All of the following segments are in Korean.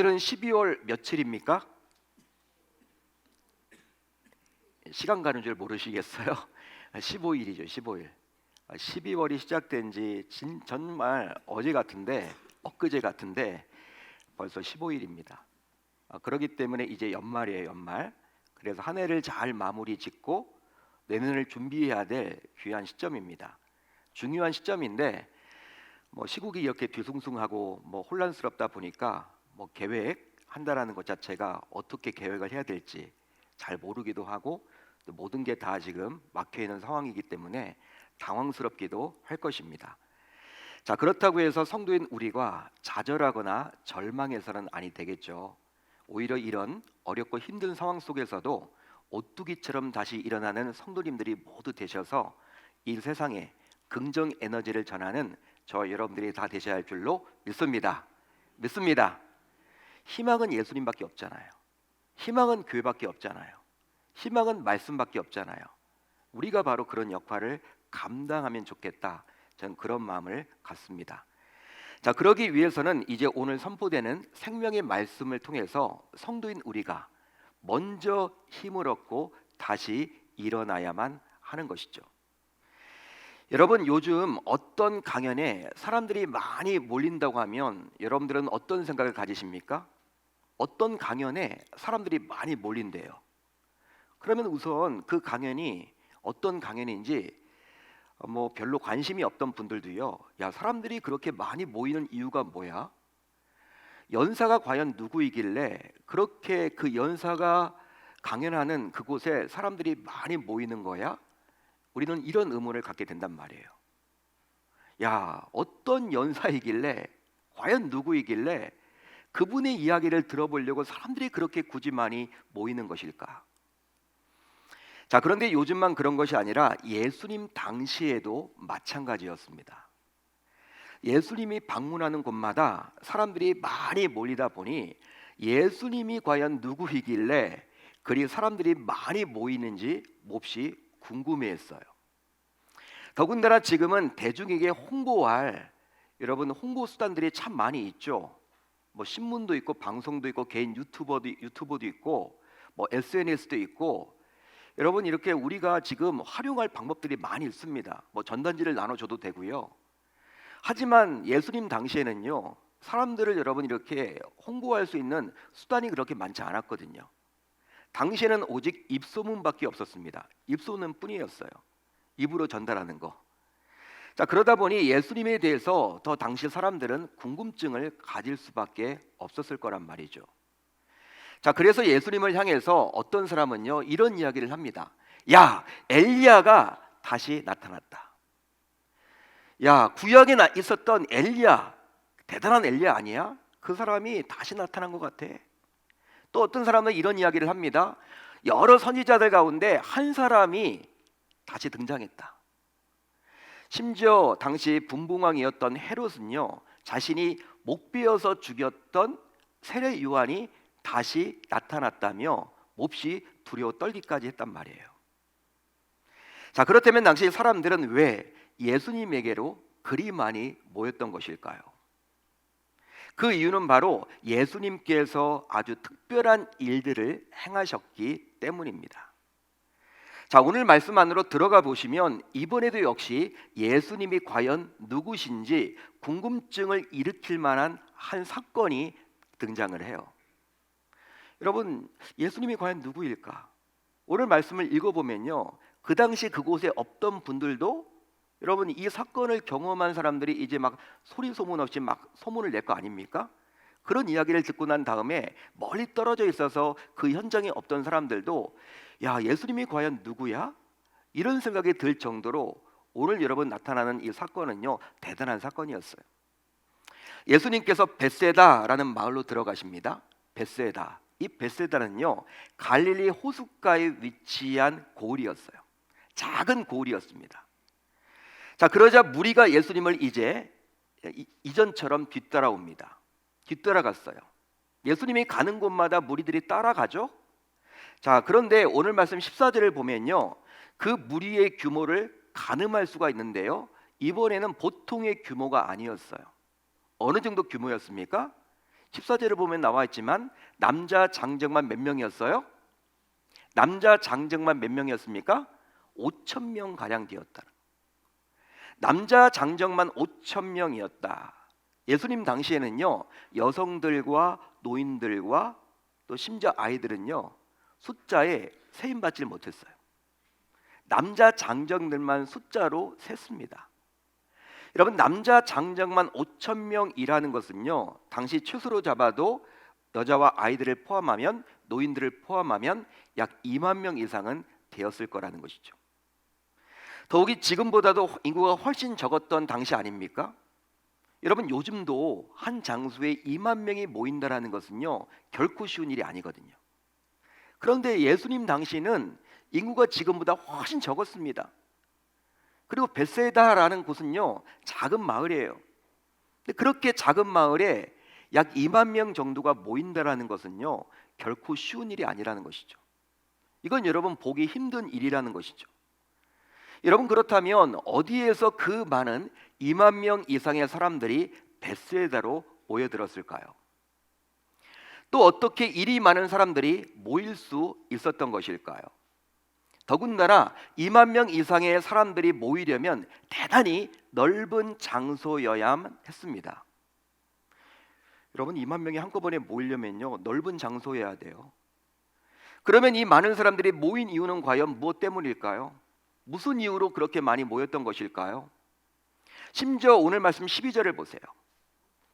오늘은 12월 며칠입니까? 시간 가는 줄 모르시겠어요? 15일이죠. 15일. 12월이 시작된 지 정말 어제 같은데, 엊그제 같은데 벌써 15일입니다. 그렇기 때문에 이제 연말이에요. 연말. 그래서 한 해를 잘 마무리 짓고 내년을 준비해야 될 귀한 시점입니다. 중요한 시점인데 시국이 이렇게 뒤숭숭하고 혼란스럽다 보니까 계획한다라는 것 자체가 어떻게 계획을 해야 될지 잘 모르기도 하고, 또 모든 게 다 지금 막혀 있는 상황이기 때문에 당황스럽기도 할 것입니다. 자, 그렇다고 해서 성도인 우리가 좌절하거나 절망해서는 아니 되겠죠. 오히려 이런 어렵고 힘든 상황 속에서도 오뚜기처럼 다시 일어나는 성도님들이 모두 되셔서 이 세상에 긍정 에너지를 전하는 저 여러분들이 다 되셔야 할 줄로 믿습니다. 희망은 예수님밖에 없잖아요. 희망은 교회밖에 없잖아요. 희망은 말씀밖에 없잖아요. 우리가 바로 그런 역할을 감당하면 좋겠다, 저는 그런 마음을 갖습니다. 자, 그러기 위해서는 이제 오늘 선포되는 생명의 말씀을 통해서 성도인 우리가 먼저 힘을 얻고 다시 일어나야만 하는 것이죠. 여러분, 요즘 어떤 강연에 사람들이 많이 몰린다고 하면 여러분들은 어떤 생각을 가지십니까? 어떤 강연에 사람들이 많이 몰린대요. 그러면 우선 그 강연이 어떤 강연인지 별로 관심이 없던 분들도요, 야, 사람들이 그렇게 많이 모이는 이유가 뭐야? 연사가 과연 누구이길래 그렇게 그 연사가 강연하는 그곳에 사람들이 많이 모이는 거야? 우리는 이런 의문을 갖게 된단 말이에요. 야, 어떤 연사이길래, 과연 누구이길래 그분의 이야기를 들어보려고 사람들이 그렇게 굳이 많이 모이는 것일까? 자, 그런데 요즘만 그런 것이 아니라 예수님 당시에도 마찬가지였습니다. 예수님이 방문하는 곳마다 사람들이 많이 몰리다 보니 예수님이 과연 누구이길래 그리 사람들이 많이 모이는지 몹시 궁금해했어요. 더군다나 지금은 대중에게 홍보할 홍보 수단들이 참 많이 있죠. 신문도 있고 방송도 있고 개인 유튜버도 있고 SNS도 있고, 여러분, 이렇게 우리가 지금 활용할 방법들이 많이 있습니다. 전단지를 나눠줘도 되고요. 하지만 예수님 당시에는요, 사람들을 여러분 이렇게 홍보할 수 있는 수단이 그렇게 많지 않았거든요. 당시에는 오직 입소문밖에 없었습니다. 입소문 뿐이었어요. 입으로 전달하는 거. 자, 그러다 보니 예수님에 대해서 더 당시 사람들은 궁금증을 가질 수밖에 없었을 거란 말이죠. 자, 그래서 예수님을 향해서 어떤 사람은요, 이런 이야기를 합니다. 야, 엘리야가 다시 나타났다. 야, 구약에 있었던 엘리야, 대단한 엘리야 아니야? 그 사람이 다시 나타난 것 같아. 또 어떤 사람은 이런 이야기를 합니다. 여러 선지자들 가운데 한 사람이 다시 등장했다. 심지어 당시 분봉왕이었던 헤롯은요, 자신이 목 베어서 죽였던 세례 요한이 다시 나타났다며 몹시 두려워 떨기까지 했단 말이에요. 자, 그렇다면 당시 사람들은 왜 예수님에게로 그리 많이 모였던 것일까요? 그 이유는 바로 예수님께서 아주 특별한 일들을 행하셨기 때문입니다. 자, 오늘 말씀 안으로 들어가 보시면 이번에도 역시 예수님이 과연 누구신지 궁금증을 일으킬 만한 한 사건이 등장을 해요. 여러분, 예수님이 과연 누구일까? 오늘 말씀을 읽어보면요, 그 당시 그곳에 없던 분들도 여러분 이 사건을 경험한 사람들이 이제 막 소리 소문 없이 막 소문을 낼 거 아닙니까? 그런 이야기를 듣고 난 다음에 멀리 떨어져 있어서 그 현장에 없던 사람들도 야, 예수님이 과연 누구야? 이런 생각이 들 정도로 오늘 여러분 나타나는 이 사건은요, 대단한 사건이었어요. 예수님께서 벳세다라는 마을로 들어가십니다. 벳세다. 이 벳세다는요, 갈릴리 호숫가에 위치한 고을이었어요. 작은 고을이었습니다. 자, 그러자 무리가 예수님을 이제 이전처럼 뒤따라갔어요. 예수님이 가는 곳마다 무리들이 따라가죠. 자, 그런데 오늘 말씀 14절을 보면요, 그 무리의 규모를 가늠할 수가 있는데요, 이번에는 보통의 규모가 아니었어요. 어느 정도 규모였습니까? 14절을 보면 나와 있지만 남자 장정만 몇 명이었어요? 남자 장정만 몇 명이었습니까? 5천 명 가량 되었다. 남자 장정만 5천 명이었다. 예수님 당시에는요, 여성들과 노인들과 또 심지어 아이들은요, 숫자에 세임받지 못했어요. 남자 장정들만 숫자로 셌습니다. 여러분, 남자 장정만 5천 명이라는 것은요, 당시 최소로 잡아도 여자와 아이들을 포함하면, 노인들을 포함하면 약 2만 명 이상은 되었을 거라는 것이죠. 더욱이 지금보다도 인구가 훨씬 적었던 당시 아닙니까? 여러분, 요즘도 한 장소에 2만 명이 모인다라는 것은요, 결코 쉬운 일이 아니거든요. 그런데 예수님 당시는 인구가 지금보다 훨씬 적었습니다. 그리고 벳세다라는 곳은요, 작은 마을이에요. 근데 그렇게 작은 마을에 약 2만 명 정도가 모인다라는 것은요, 결코 쉬운 일이 아니라는 것이죠. 이건 여러분 보기 힘든 일이라는 것이죠. 여러분, 그렇다면 어디에서 그 많은 2만 명 이상의 사람들이 벳세다로 모여들었을까요? 또 어떻게 이리 많은 사람들이 모일 수 있었던 것일까요? 더군다나 2만 명 이상의 사람들이 모이려면 대단히 넓은 장소여야만 했습니다. 여러분, 2만 명이 한꺼번에 모이려면요, 넓은 장소여야 돼요. 그러면 이 많은 사람들이 모인 이유는 과연 무엇 때문일까요? 무슨 이유로 그렇게 많이 모였던 것일까요? 심지어 오늘 말씀 12절을 보세요.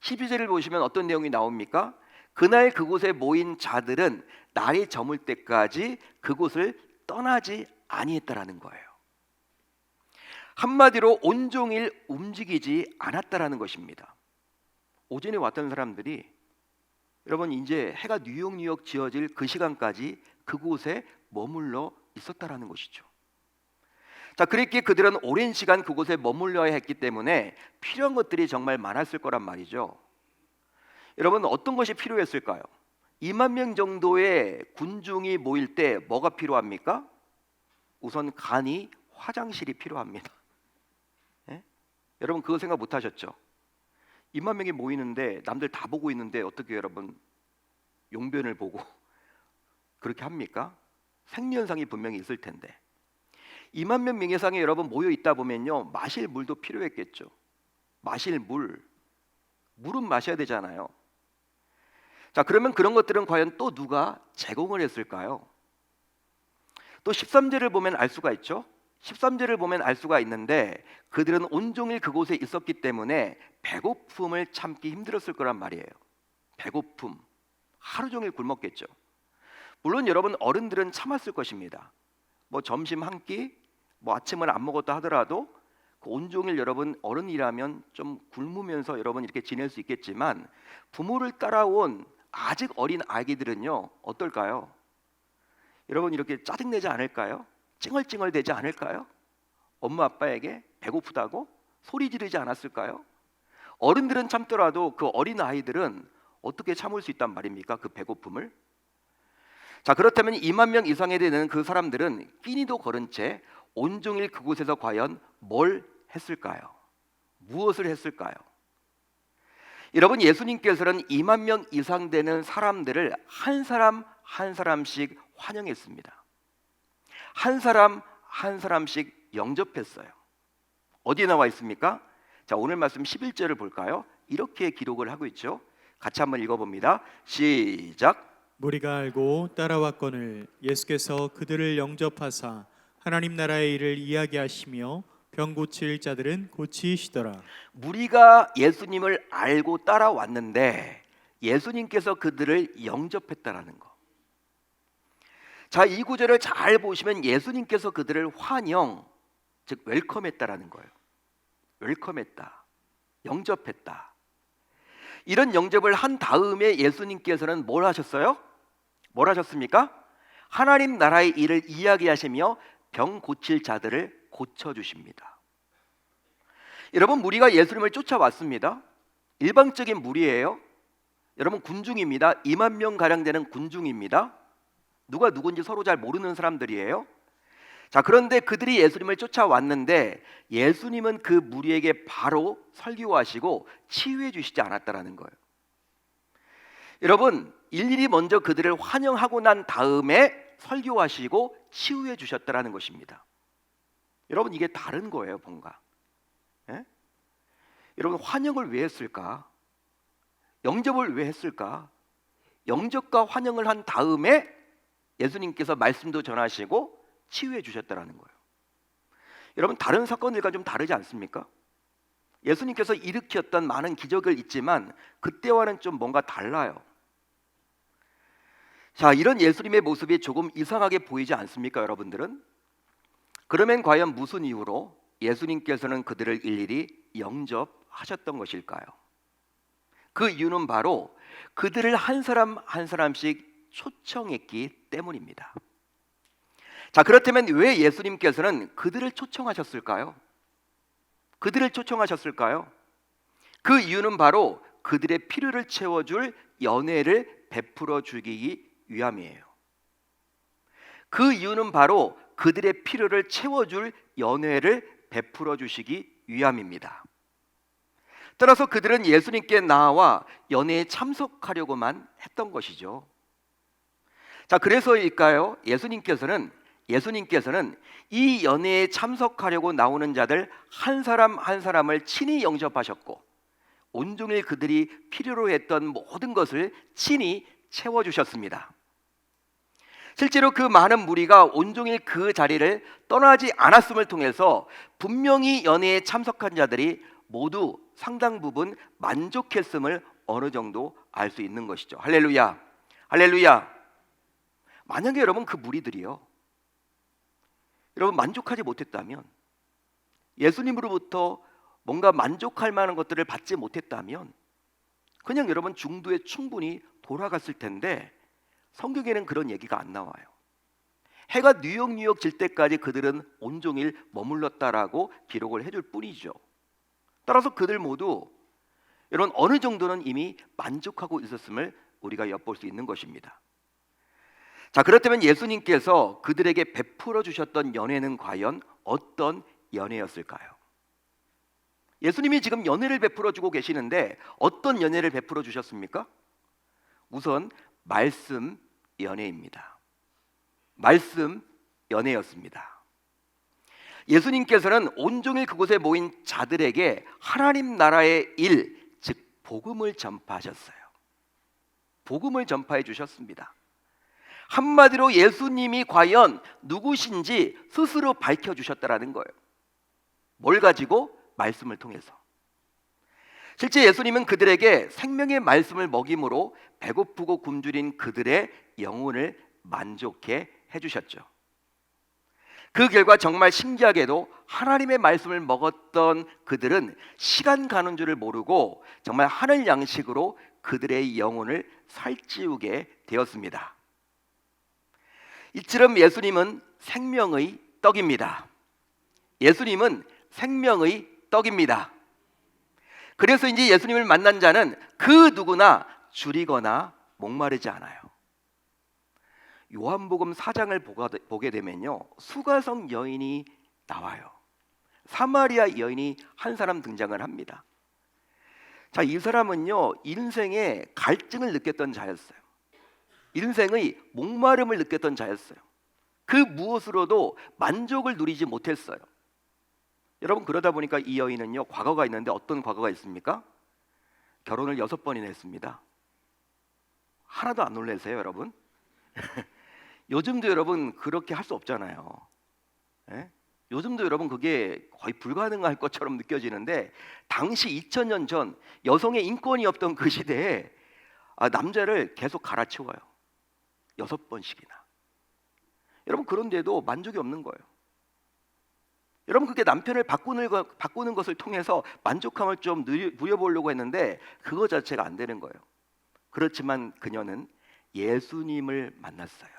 12절을 보시면 어떤 내용이 나옵니까? 그날 그곳에 모인 자들은 날이 저물 때까지 그곳을 떠나지 아니했다라는 거예요. 한마디로 온종일 움직이지 않았다라는 것입니다. 오전에 왔던 사람들이 여러분, 이제 해가 뉴욕 지어질 그 시간까지 그곳에 머물러 있었다라는 것이죠. 자, 그렇게 그들은 오랜 시간 그곳에 머물러야 했기 때문에 필요한 것들이 정말 많았을 거란 말이죠. 여러분, 어떤 것이 필요했을까요? 2만 명 정도의 군중이 모일 때 뭐가 필요합니까? 우선 간이 화장실이 필요합니다. 예? 여러분, 그거 생각 못 하셨죠? 2만 명이 모이는데 남들 다 보고 있는데 어떻게 여러분 용변을 보고 그렇게 합니까? 생리현상이 분명히 있을 텐데 2만 명 이상이 여러분 모여 있다 보면요, 마실 물도 필요했겠죠. 마실 물은 마셔야 되잖아요. 자, 그러면 그런 것들은 과연 또 누가 제공을 했을까요? 또 13절을 보면 알 수가 있죠. 13절을 보면 알 수가 있는데 그들은 온종일 그곳에 있었기 때문에 배고픔을 참기 힘들었을 거란 말이에요. 배고픔, 하루 종일 굶었겠죠. 물론 여러분, 어른들은 참았을 것입니다. 뭐 점심 한 끼, 뭐 아침을 안 먹었다 하더라도 그 온종일 여러분 어른이라면 좀 굶으면서 여러분 이렇게 지낼 수 있겠지만 부모를 따라온 아직 어린 아기들은요, 어떨까요? 여러분, 이렇게 짜증내지 않을까요? 찡얼찡얼대지 않을까요? 엄마 아빠에게 배고프다고 소리 지르지 않았을까요? 어른들은 참더라도 그 어린 아이들은 어떻게 참을 수 있단 말입니까? 그 배고픔을. 자, 그렇다면 2만 명 이상에 되는 그 사람들은 끼니도 거른 채 온종일 그곳에서 과연 뭘 했을까요? 무엇을 했을까요? 여러분, 예수님께서는 2만 명 이상 되는 사람들을 한 사람 한 사람씩 환영했습니다. 한 사람 한 사람씩 영접했어요. 어디에 나와 있습니까? 자, 오늘 말씀 11절을 볼까요? 이렇게 기록을 하고 있죠. 같이 한번 읽어봅니다. 시작. 무리가 알고 따라왔거늘 예수께서 그들을 영접하사 하나님 나라의 일을 이야기하시며 병 고칠 자들은 고치시더라. 무리가 예수님을 알고 따라왔는데 예수님께서 그들을 영접했다라는 거. 자, 이 구절을 잘 보시면 예수님께서 그들을 환영, 즉 웰컴했다라는 거예요. 웰컴했다, 영접했다. 이런 영접을 한 다음에 예수님께서는 뭘 하셨어요? 뭘 하셨습니까? 하나님 나라의 일을 이야기하시며 병 고칠 자들을 고쳐주십니다. 여러분, 무리가 예수님을 쫓아왔습니다. 일방적인 무리예요. 여러분, 군중입니다. 2만 명 가량 되는 군중입니다. 누가 누군지 서로 잘 모르는 사람들이에요. 자, 그런데 그들이 예수님을 쫓아왔는데 예수님은 그 무리에게 바로 설교하시고 치유해 주시지 않았다라는 거예요. 여러분, 일일이 먼저 그들을 환영하고 난 다음에 설교하시고 치유해 주셨다라는 것입니다. 여러분, 이게 다른 거예요, 뭔가. 예? 여러분, 환영을 왜 했을까? 영접을 왜 했을까? 영접과 환영을 한 다음에 예수님께서 말씀도 전하시고 치유해 주셨다라는 거예요. 여러분, 다른 사건들과 좀 다르지 않습니까? 예수님께서 일으켰던 많은 기적을 있지만 그때와는 좀 뭔가 달라요. 자, 이런 예수님의 모습이 조금 이상하게 보이지 않습니까, 여러분들은? 그러면 과연 무슨 이유로 예수님께서는 그들을 일일이 영접하셨던 것일까요? 그 이유는 바로 그들을 한 사람 한 사람씩 초청했기 때문입니다. 자, 그렇다면 왜 예수님께서는 그들을 초청하셨을까요? 그들을 초청하셨을까요? 그 이유는 바로 그들의 필요를 채워줄 연회를 베풀어 주기 위함이에요. 그 이유는 바로 그들의 필요를 채워줄 연회를 베풀어 주시기 위함입니다. 따라서 그들은 예수님께 나와 연회에 참석하려고만 했던 것이죠. 자, 그래서일까요? 예수님께서는 이 연회에 참석하려고 나오는 자들 한 사람 한 사람을 친히 영접하셨고 온종일 그들이 필요로 했던 모든 것을 친히 채워주셨습니다. 실제로 그 많은 무리가 온종일 그 자리를 떠나지 않았음을 통해서 분명히 연회에 참석한 자들이 모두 상당 부분 만족했음을 어느 정도 알 수 있는 것이죠. 할렐루야, 할렐루야. 만약에 여러분 그 무리들이요, 여러분 만족하지 못했다면, 예수님으로부터 뭔가 만족할 만한 것들을 받지 못했다면 그냥 여러분 중도에 충분히 돌아갔을 텐데 성경에는 그런 얘기가 안 나와요. 해가 뉴욕 질 때까지 그들은 온종일 머물렀다라고 기록을 해줄 뿐이죠. 따라서 그들 모두 여러분 어느 정도는 이미 만족하고 있었음을 우리가 엿볼 수 있는 것입니다. 자, 그렇다면 예수님께서 그들에게 베풀어 주셨던 연회는 과연 어떤 연회였을까요? 예수님이 지금 연회를 베풀어 주고 계시는데 어떤 연회를 베풀어 주셨습니까? 우선 말씀 연회입니다. 말씀 연회였습니다. 예수님께서는 온종일 그곳에 모인 자들에게 하나님 나라의 일, 즉 복음을 전파하셨어요. 복음을 전파해 주셨습니다. 한마디로 예수님이 과연 누구신지 스스로 밝혀주셨다라는 거예요. 뭘 가지고? 말씀을 통해서. 실제 예수님은 그들에게 생명의 말씀을 먹임으로 배고프고 굶주린 그들의 영혼을 만족해 해주셨죠. 그 결과 정말 신기하게도 하나님의 말씀을 먹었던 그들은 시간 가는 줄을 모르고 정말 하늘 양식으로 그들의 영혼을 살찌우게 되었습니다. 이처럼 예수님은 생명의 떡입니다. 예수님은 생명의 떡입니다. 그래서 이제 예수님을 만난 자는 그 누구나 줄이거나 목마르지 않아요. 요한복음 4장을 보게 되면요, 수가성 여인이 나와요. 사마리아 여인이 한 사람 등장을 합니다. 자, 이 사람은요 인생에 갈증을 느꼈던 자였어요. 인생의 목마름을 느꼈던 자였어요. 그 무엇으로도 만족을 누리지 못했어요. 여러분, 그러다 보니까 이 여인은요 과거가 있는데 어떤 과거가 있습니까? 결혼을 6번이나 했습니다. 하나도 안 놀라세요, 여러분? 요즘도 여러분 그렇게 할 수 없잖아요. 예? 요즘도 여러분 그게 거의 불가능할 것처럼 느껴지는데 당시 2000년 전 여성의 인권이 없던 그 시대에 남자를 계속 갈아치워요. 6번씩이나. 여러분, 그런데도 만족이 없는 거예요. 여러분, 그게 남편을 바꾸는 것을 통해서 만족감을 좀 누려보려고 했는데 그거 자체가 안 되는 거예요. 그렇지만 그녀는 예수님을 만났어요.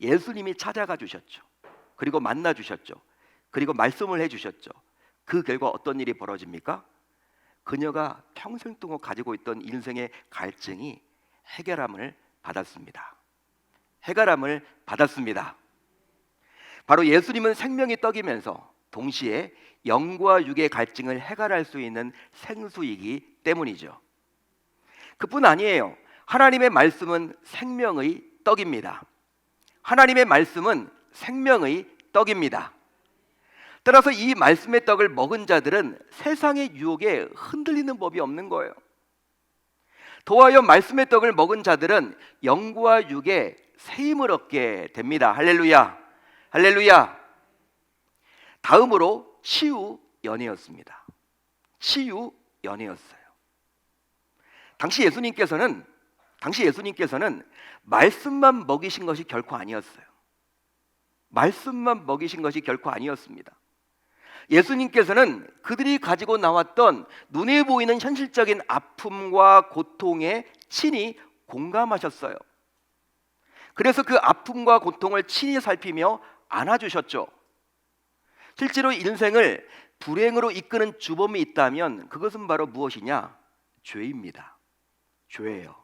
예수님이 찾아가 주셨죠. 그리고 만나 주셨죠. 그리고 말씀을 해 주셨죠. 그 결과 어떤 일이 벌어집니까? 그녀가 평생 동안 가지고 있던 인생의 갈증이 해결함을 받았습니다. 해결함을 받았습니다. 바로 예수님은 생명의 떡이면서 동시에 영과 육의 갈증을 해결할 수 있는 생수이기 때문이죠. 그뿐 아니에요. 하나님의 말씀은 생명의 떡입니다. 하나님의 말씀은 생명의 떡입니다. 따라서 이 말씀의 떡을 먹은 자들은 세상의 유혹에 흔들리는 법이 없는 거예요. 더하여 말씀의 떡을 먹은 자들은 영과 육에 새 힘을 얻게 됩니다. 할렐루야, 할렐루야. 다음으로 치유 연회였습니다. 치유 연회였어요. 당시 예수님께서는 말씀만 먹이신 것이 결코 아니었어요. 말씀만 먹이신 것이 결코 아니었습니다. 예수님께서는 그들이 가지고 나왔던 눈에 보이는 현실적인 아픔과 고통에 친히 공감하셨어요. 그래서 그 아픔과 고통을 친히 살피며 안아주셨죠. 실제로 인생을 불행으로 이끄는 주범이 있다면 그것은 바로 무엇이냐? 죄입니다. 죄예요.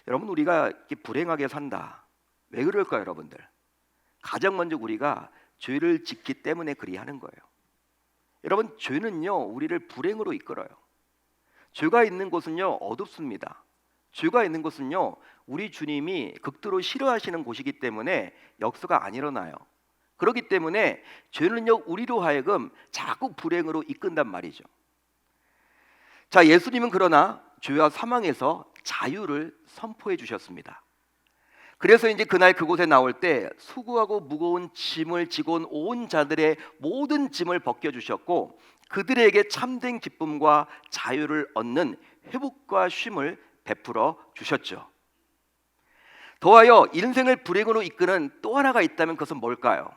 여러분, 우리가 이렇게 불행하게 산다. 왜 그럴까요, 여러분들? 가장 먼저 우리가 죄를 짓기 때문에 그리하는 거예요. 여러분, 죄는요 우리를 불행으로 이끌어요. 죄가 있는 곳은요 어둡습니다. 죄가 있는 곳은요 우리 주님이 극도로 싫어하시는 곳이기 때문에 역사가 안 일어나요. 그렇기 때문에 죄는요 우리로 하여금 자꾸 불행으로 이끈단 말이죠. 자, 예수님은 그러나 죄와 사망에서 자유를 선포해 주셨습니다. 그래서 이제 그날 그곳에 나올 때 수고하고 무거운 짐을 지고 온 자들의 모든 짐을 벗겨주셨고 그들에게 참된 기쁨과 자유를 얻는 회복과 쉼을 베풀어 주셨죠. 더하여 인생을 불행으로 이끄는 또 하나가 있다면 그것은 뭘까요?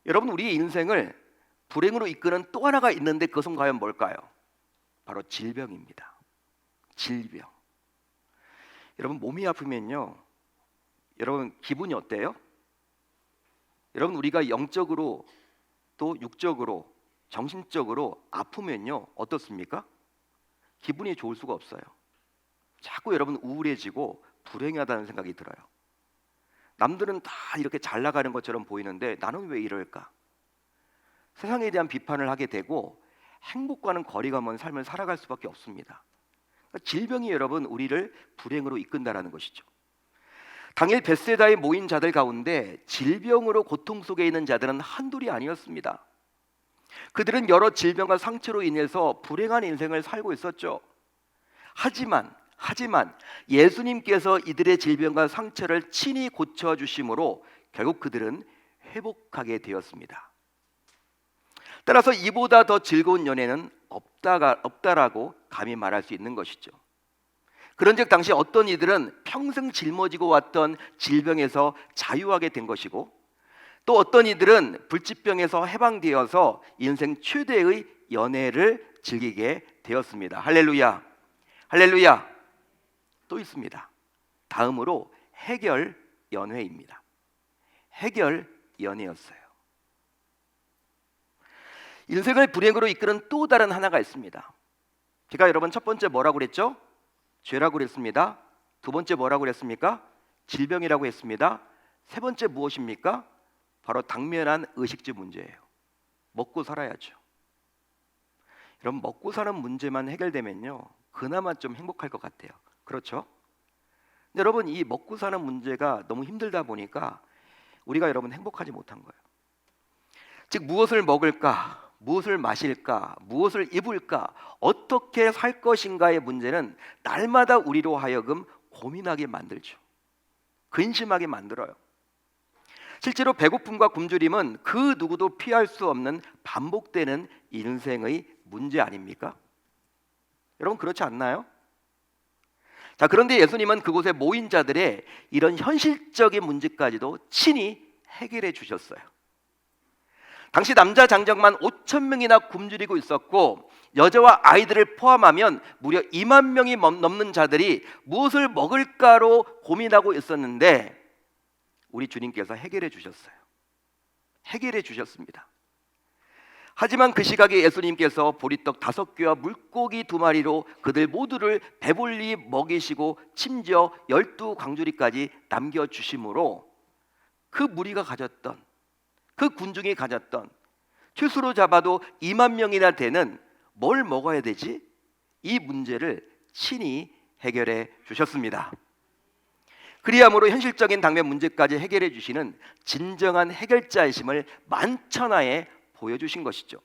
여러분, 우리의 인생을 불행으로 이끄는 또 하나가 있는데 그것은 과연 뭘까요? 바로 질병입니다. 질병. 여러분, 몸이 아프면요 여러분 기분이 어때요? 여러분, 우리가 영적으로 또 육적으로 정신적으로 아프면요 어떻습니까? 기분이 좋을 수가 없어요. 자꾸 여러분 우울해지고 불행하다는 생각이 들어요. 남들은 다 이렇게 잘 나가는 것처럼 보이는데 나는 왜 이럴까? 세상에 대한 비판을 하게 되고 행복과는 거리가 먼 삶을 살아갈 수밖에 없습니다. 그러니까 질병이 여러분 우리를 불행으로 이끈다라는 것이죠. 당일 벳세다에 모인 자들 가운데 질병으로 고통 속에 있는 자들은 한둘이 아니었습니다. 그들은 여러 질병과 상처로 인해서 불행한 인생을 살고 있었죠. 하지만 예수님께서 이들의 질병과 상처를 친히 고쳐주심으로 결국 그들은 회복하게 되었습니다. 따라서 이보다 더 즐거운 연애는 없다라고 감히 말할 수 있는 것이죠. 그런즉 당시 어떤 이들은 평생 짊어지고 왔던 질병에서 자유하게 된 것이고 또 어떤 이들은 불치병에서 해방되어서 인생 최대의 연애를 즐기게 되었습니다. 할렐루야, 할렐루야. 또 있습니다. 다음으로 해결 연회입니다. 해결 연회였어요. 인생을 불행으로 이끄는 또 다른 하나가 있습니다. 제가 여러분 첫 번째 뭐라고 그랬죠? 죄라고 그랬습니다. 두 번째 뭐라고 그랬습니까? 질병이라고 했습니다. 세 번째 무엇입니까? 바로 당면한 의식주 문제예요. 먹고 살아야죠. 여러분, 먹고 사는 문제만 해결되면요 그나마 좀 행복할 것 같아요. 그렇죠? 근데 여러분, 이 먹고 사는 문제가 너무 힘들다 보니까 우리가 여러분 행복하지 못한 거예요. 즉, 무엇을 먹을까? 무엇을 마실까? 무엇을 입을까? 어떻게 살 것인가의 문제는 날마다 우리로 하여금 고민하게 만들죠. 근심하게 만들어요. 실제로 배고픔과 굶주림은 그 누구도 피할 수 없는 반복되는 인생의 문제 아닙니까? 여러분, 그렇지 않나요? 자, 그런데 예수님은 그곳에 모인 자들의 이런 현실적인 문제까지도 친히 해결해 주셨어요. 당시 남자 장정만 5천 명이나 굶주리고 있었고 여자와 아이들을 포함하면 무려 2만 명이 넘는 자들이 무엇을 먹을까로 고민하고 있었는데 우리 주님께서 해결해 주셨어요. 해결해 주셨습니다. 하지만 그 시각에 예수님께서 보리떡 5개와 물고기 2마리로 그들 모두를 배불리 먹이시고 심지어 12광주리까지 남겨주심으로 그 무리가 가졌던, 그 군중이 가졌던 최소로 잡아도 2만 명이나 되는 뭘 먹어야 되지? 이 문제를 친히 해결해 주셨습니다. 그리함으로 현실적인 당면 문제까지 해결해 주시는 진정한 해결자이심을 만천하에 보여주신 것이죠.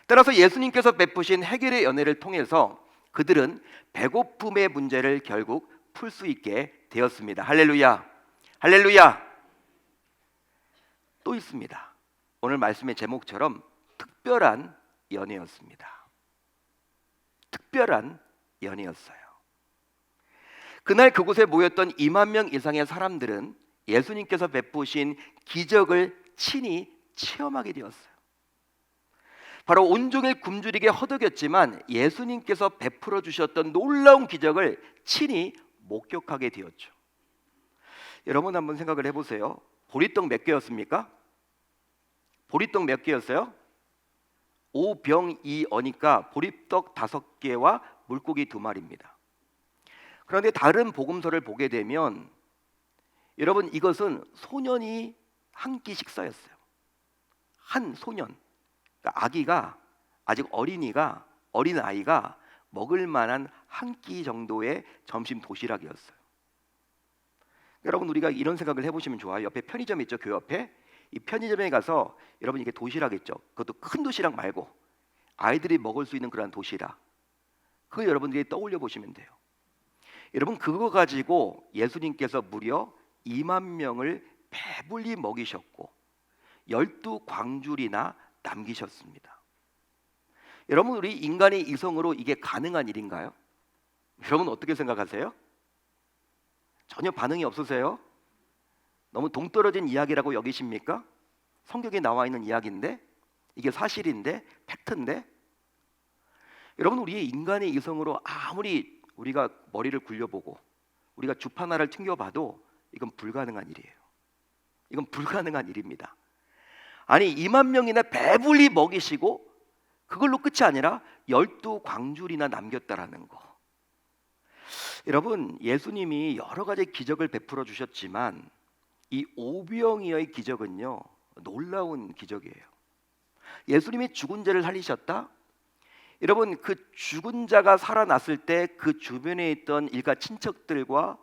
따라서 예수님께서 베푸신 해결의 연회를 통해서 그들은 배고픔의 문제를 결국 풀 수 있게 되었습니다. 할렐루야, 할렐루야. 또 있습니다. 오늘 말씀의 제목처럼 특별한 연회였습니다. 특별한 연회였어요. 그날 그곳에 모였던 2만 명 이상의 사람들은 예수님께서 베푸신 기적을 친히 체험하게 되었어요. 바로 온종일 굶주리게 허덕였지만 예수님께서 베풀어 주셨던 놀라운 기적을 친히 목격하게 되었죠. 여러분 한번 생각을 해보세요. 보리떡 몇 개였습니까? 보리떡 몇 개였어요? 5병2어니까 보리떡 5개와 물고기 2마리입니다. 그런데 다른 복음서를 보게 되면 여러분 이것은 소년이 한 끼 식사였어요. 한 소년, 그러니까 아기가 아직 어린 아이가 먹을 만한 한 끼 정도의 점심 도시락이었어요. 여러분 우리가 이런 생각을 해보시면 좋아요. 옆에 편의점 있죠, 교회 옆에. 이 편의점에 가서 여러분 이게 도시락 있죠. 그것도 큰 도시락 말고 아이들이 먹을 수 있는 그런 도시락. 그거 여러분들이 떠올려 보시면 돼요. 여러분 그거 가지고 예수님께서 무려 2만 명을 배불리 먹이셨고 12광줄이나 남기셨습니다. 여러분 우리 인간의 이성으로 이게 가능한 일인가요? 여러분 어떻게 생각하세요? 전혀 반응이 없으세요? 너무 동떨어진 이야기라고 여기십니까? 성경에 나와 있는 이야기인데 이게 사실인데 팩트인데 여러분 우리의 인간의 이성으로 아무리 우리가 머리를 굴려보고 우리가 주파나를 튕겨봐도 이건 불가능한 일이에요. 이건 불가능한 일입니다. 아니 2만 명이나 배불리 먹이시고 그걸로 끝이 아니라 12광줄이나 남겼다라는 거. 여러분 예수님이 여러 가지 기적을 베풀어 주셨지만 이 오병이어의 기적은요 놀라운 기적이에요. 예수님이 죽은 자를 살리셨다. 여러분 그 죽은 자가 살아났을 때 그 주변에 있던 일가 친척들과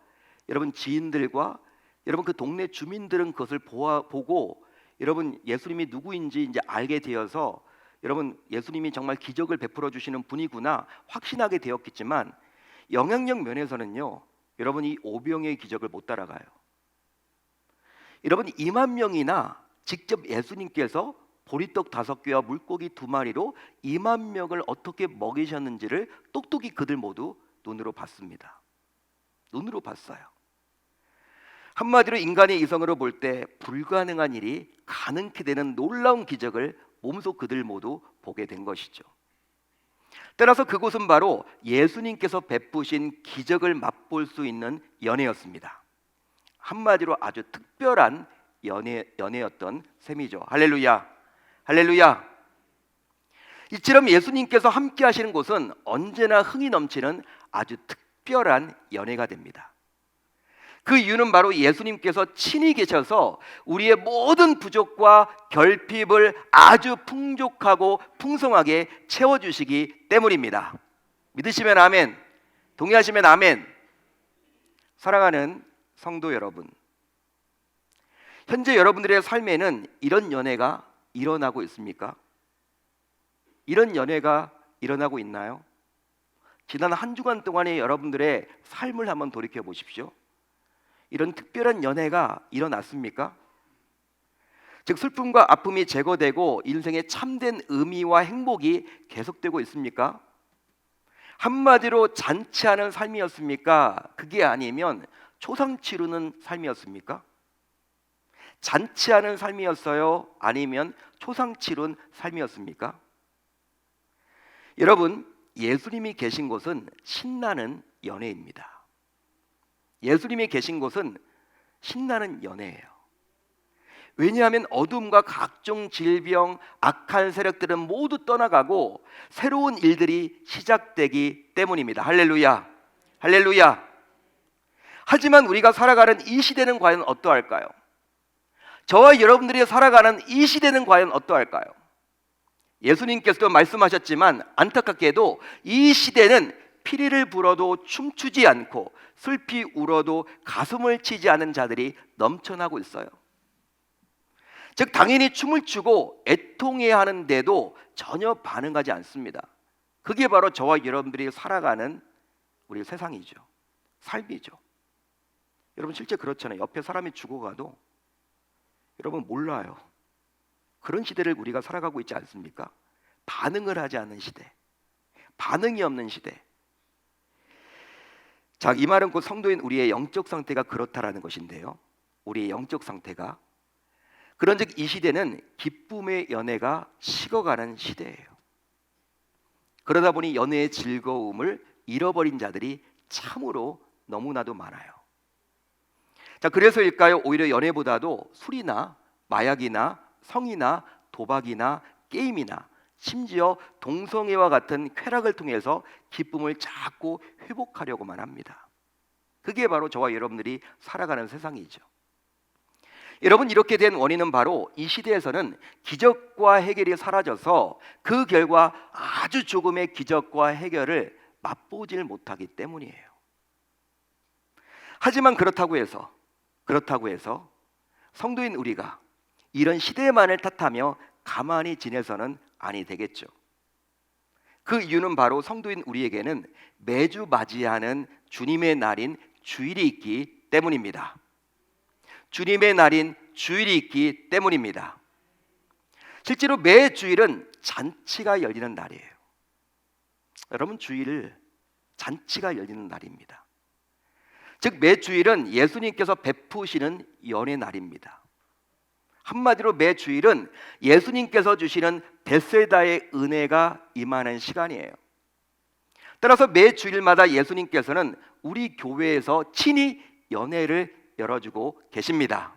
여러분 지인들과 여러분 그 동네 주민들은 그것을 보고 여러분 예수님이 누구인지 이제 알게 되어서 여러분 예수님이 정말 기적을 베풀어 주시는 분이구나 확신하게 되었겠지만 영향력 면에서는요 여러분 이 오병이어의 기적을 못 따라가요. 여러분 2만 명이나 직접 예수님께서 보리떡 5개와 물고기 2마리로 2만 명을 어떻게 먹이셨는지를 똑똑히 그들 모두 눈으로 봤습니다. 눈으로 봤어요. 한마디로 인간의 이성으로 볼 때 불가능한 일이 가능케 되는 놀라운 기적을 몸소 그들 모두 보게 된 것이죠. 따라서 그곳은 바로 예수님께서 베푸신 기적을 맛볼 수 있는 연회였습니다. 한마디로 아주 특별한 연회였던 셈이죠. 할렐루야, 할렐루야. 이처럼 예수님께서 함께 하시는 곳은 언제나 흥이 넘치는 아주 특별한 연회가 됩니다. 그 이유는 바로 예수님께서 친히 계셔서 우리의 모든 부족과 결핍을 아주 풍족하고 풍성하게 채워주시기 때문입니다. 믿으시면 아멘, 동의하시면 아멘. 사랑하는 성도 여러분, 현재 여러분들의 삶에는 이런 연회가 일어나고 있습니까? 이런 연회가 일어나고 있나요? 지난 한 주간 동안의 여러분들의 삶을 한번 돌이켜 보십시오. 이런 특별한 연회가 일어났습니까? 즉 슬픔과 아픔이 제거되고 인생의 참된 의미와 행복이 계속되고 있습니까? 한마디로 잔치하는 삶이었습니까? 그게 아니면 초상 치르는 삶이었습니까? 잔치하는 삶이었어요? 아니면 초상 치른 삶이었습니까? 여러분, 예수님이 계신 곳은 신나는 연회입니다. 예수님이 계신 곳은 신나는 연회예요. 왜냐하면 어둠과 각종 질병, 악한 세력들은 모두 떠나가고 새로운 일들이 시작되기 때문입니다. 할렐루야, 할렐루야. 하지만 우리가 살아가는 이 시대는 과연 어떠할까요? 저와 여러분들이 살아가는 이 시대는 과연 어떠할까요? 예수님께서도 말씀하셨지만 안타깝게도 이 시대는 피리를 불어도 춤추지 않고 슬피 울어도 가슴을 치지 않은 자들이 넘쳐나고 있어요. 즉 당연히 춤을 추고 애통해야 하는데도 전혀 반응하지 않습니다. 그게 바로 저와 여러분들이 살아가는 우리 세상이죠. 삶이죠. 여러분 실제 그렇잖아요. 옆에 사람이 죽어가도 여러분 몰라요. 그런 시대를 우리가 살아가고 있지 않습니까? 반응을 하지 않는 시대, 반응이 없는 시대. 자, 이 말은 곧 성도인 우리의 영적 상태가 그렇다라는 것인데요. 우리의 영적 상태가 그런즉 이 시대는 기쁨의 연애가 식어가는 시대예요. 그러다 보니 연애의 즐거움을 잃어버린 자들이 참으로 너무나도 많아요. 자, 그래서일까요? 오히려 연애보다도 술이나 마약이나 성이나 도박이나 게임이나 심지어 동성애와 같은 쾌락을 통해서 기쁨을 자꾸 회복하려고만 합니다. 그게 바로 저와 여러분들이 살아가는 세상이죠. 여러분 이렇게 된 원인은 바로 이 시대에서는 기적과 해결이 사라져서 그 결과 아주 조금의 기적과 해결을 맛보질 못하기 때문이에요. 하지만 그렇다고 해서 성도인 우리가 이런 시대만을 탓하며 가만히 지내서는 아니 되겠죠. 그 이유는 바로 성도인 우리에게는 매주 맞이하는 주님의 날인 주일이 있기 때문입니다. 주님의 날인 주일이 있기 때문입니다. 실제로 매 주일은 잔치가 열리는 날이에요. 여러분 주일 잔치가 열리는 날입니다. 즉 매 주일은 예수님께서 베푸시는 연의 날입니다. 한마디로 매 주일은 예수님께서 주시는 벳세다의 은혜가 임하는 시간이에요. 따라서 매 주일마다 예수님께서는 우리 교회에서 친히 연회를 열어주고 계십니다.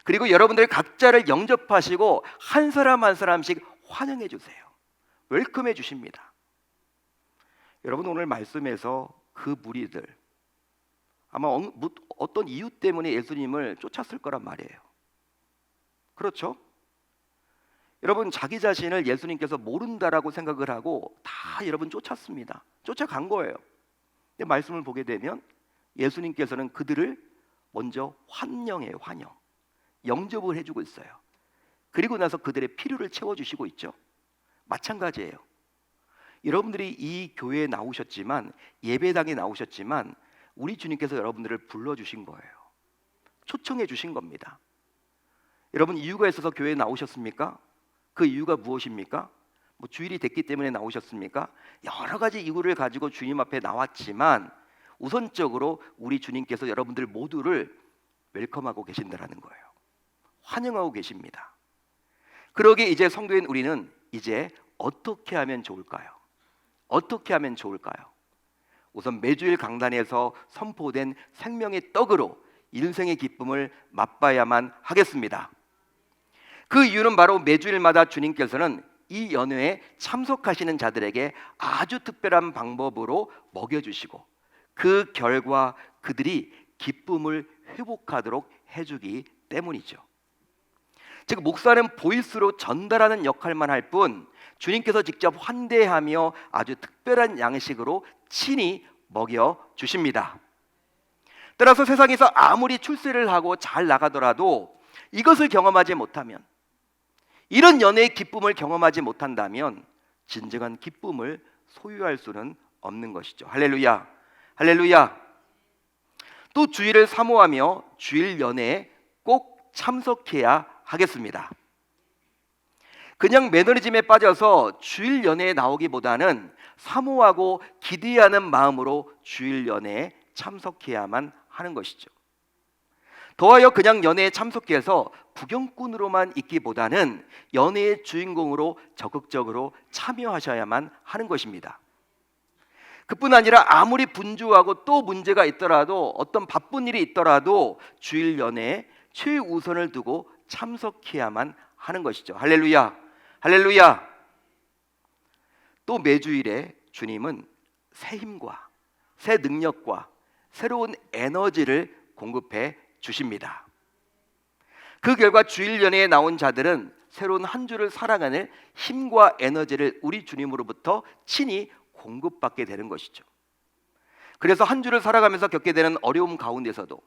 그리고 여러분들 각자를 영접하시고 한 사람 한 사람씩 환영해 주세요. 웰컴해 주십니다. 여러분 오늘 말씀에서 그 무리들 아마 어떤 이유 때문에 예수님을 쫓았을 거란 말이에요. 그렇죠? 여러분 자기 자신을 예수님께서 모른다라고 생각을 하고 다 여러분 쫓았습니다. 쫓아간 거예요. 근데 말씀을 보게 되면 예수님께서는 그들을 먼저 환영해요. 환영. 영접을 해주고 있어요. 그리고 나서 그들의 필요를 채워주시고 있죠. 마찬가지예요. 여러분들이 이 교회에 나오셨지만 예배당에 나오셨지만 우리 주님께서 여러분들을 불러주신 거예요. 초청해 주신 겁니다. 여러분 이유가 있어서 교회에 나오셨습니까? 그 이유가 무엇입니까? 뭐 주일이 됐기 때문에 나오셨습니까? 여러 가지 이유를 가지고 주님 앞에 나왔지만 우선적으로 우리 주님께서 여러분들 모두를 웰컴하고 계신다라는 거예요. 환영하고 계십니다. 그러기에 이제 성도인 우리는 이제 어떻게 하면 좋을까요? 어떻게 하면 좋을까요? 우선 매주일 강단에서 선포된 생명의 떡으로 인생의 기쁨을 맛봐야만 하겠습니다. 그 이유는 바로 매주일마다 주님께서는 이 연회에 참석하시는 자들에게 아주 특별한 방법으로 먹여주시고 그 결과 그들이 기쁨을 회복하도록 해주기 때문이죠. 즉 목사는 보이스로 전달하는 역할만 할 뿐 주님께서 직접 환대하며 아주 특별한 양식으로 친히 먹여주십니다. 따라서 세상에서 아무리 출세를 하고 잘 나가더라도 이것을 경험하지 못하면, 이런 연애의 기쁨을 경험하지 못한다면 진정한 기쁨을 소유할 수는 없는 것이죠. 할렐루야, 할렐루야. 또 주일을 사모하며 주일 연회에 꼭 참석해야 하겠습니다. 그냥 매너리즘에 빠져서 주일 연회에 나오기보다는 사모하고 기대하는 마음으로 주일 연회에 참석해야만 하는 것이죠. 더하여 그냥 연회에 참석해서 구경꾼으로만 있기보다는 연회의 주인공으로 적극적으로 참여하셔야만 하는 것입니다. 그뿐 아니라 아무리 분주하고 또 문제가 있더라도 어떤 바쁜 일이 있더라도 주일 연회에 최우선을 두고 참석해야만 하는 것이죠. 할렐루야, 할렐루야. 또 매주일에 주님은 새 힘과 새 능력과 새로운 에너지를 공급해 주십니다. 그 결과 주일 연회에 나온 자들은 새로운 한 주를 살아가는 힘과 에너지를 우리 주님으로부터 친히 공급받게 되는 것이죠. 그래서 한 주를 살아가면서 겪게 되는 어려움 가운데서도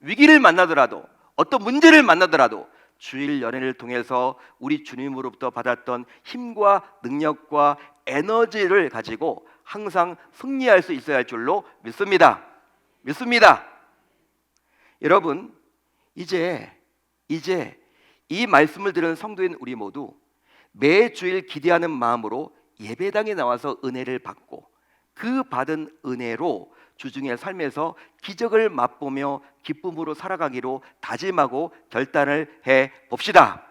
위기를 만나더라도 어떤 문제를 만나더라도 주일 연회를 통해서 우리 주님으로부터 받았던 힘과 능력과 에너지를 가지고 항상 승리할 수 있어야 할 줄로 믿습니다. 믿습니다. 여러분, 이제 이 말씀을 들은 성도인 우리 모두 매주일 기대하는 마음으로 예배당에 나와서 은혜를 받고 그 받은 은혜로 주중의 삶에서 기적을 맛보며 기쁨으로 살아가기로 다짐하고 결단을 해 봅시다.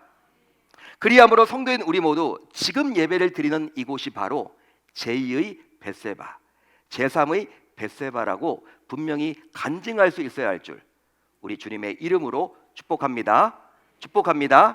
그리함으로 성도인 우리 모두 지금 예배를 드리는 이곳이 바로 제2의 벳세바, 제3의 벳세바라고 분명히 간증할 수 있어야 할 줄 우리 주님의 이름으로 축복합니다. 축복합니다.